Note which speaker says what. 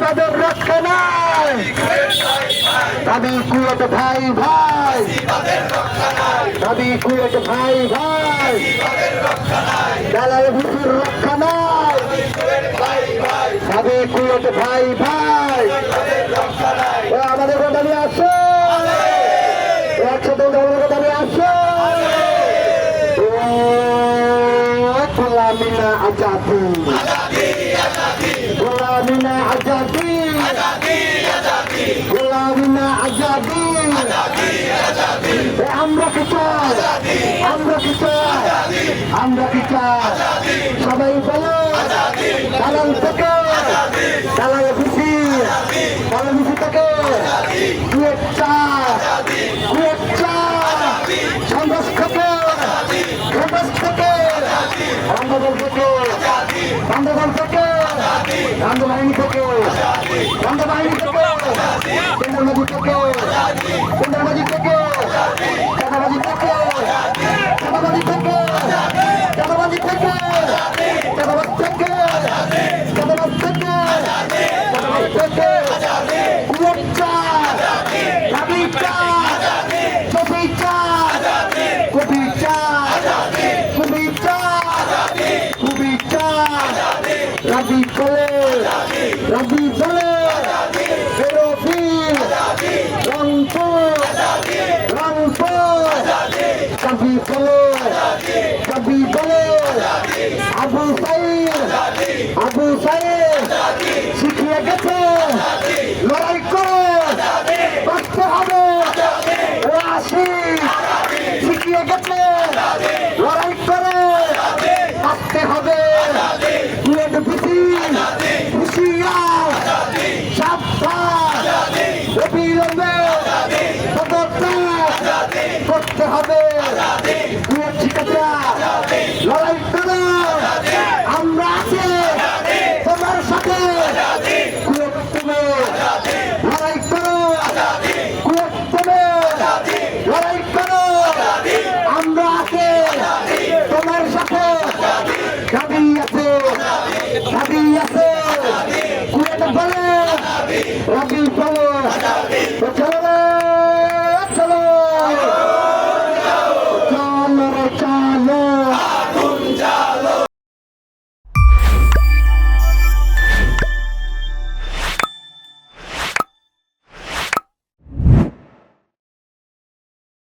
Speaker 1: তাদের রক্ষা নাই। দাবি কুয়েত ভাই ভাই, দাবি কুয়েত ভাই ভাই, দালাল ভিসির রক্ষা নাই। দাবি কুয়েত ভাই ভাই, আমাদের দাবি আছে, একসাথে দাবি আছে। গোলামি না আজাদি, গোলামি না আজাদি, গোলামি না আজাদি। আমরা কি চাই, আমরা কি চাই, আমরা কি চাই? সবাই বলো দালাল থেকে, দালাল খুশি, দালাল খুশি থেকে কুয়েত চাই, কুয়েত চাই। সন্ত্রাস থেকে, সন্ত্রাস থেকে, আন্দোলন থেকে, আন্দোলন থেকে, আন্দোলন থেকে, আন্দোলন থেকে, কেন্দ্রবাদী থেকে, কেন্দ্রবাদী থেকে, চাঁদাবাদী থেকে, চাঁদাবাদী থেকে, চাঁদাবাদী থেকে, চাঁদাবাদ থেকে, চাঁদাবাদ থেকে, চাঁদাবাদ থেকে, কুয়েত চাই, দাবি চাই, কবি চাই, কবি চাই, কবি চাই, কবি চাই। রাবি বলে, রাবি বলে, বেরোবি রংপুর, রংপুর। কবি বলে, কবি বলে, আবু সাইদ, আবু সাইদ শিখিয়ে গেছে লড়াই করে বাঁচতে হবে। শিখিয়ে গেছে লড়াই করে বাঁচতে হবে। কুয়েত ভিসি, হুঁশিয়ার, সাবধান, অবিলম্বে পদত্যাগ করতে হবে। কুয়েত শিক্ষার্থীরা লড়াই করো, আমরা আছি তোমার সাথে। কুয়েত তুমি লড়াই করো, কুয়েত তুমি লড়াই করো, আমরা আছি তোমার সাথে। দাবি আছে,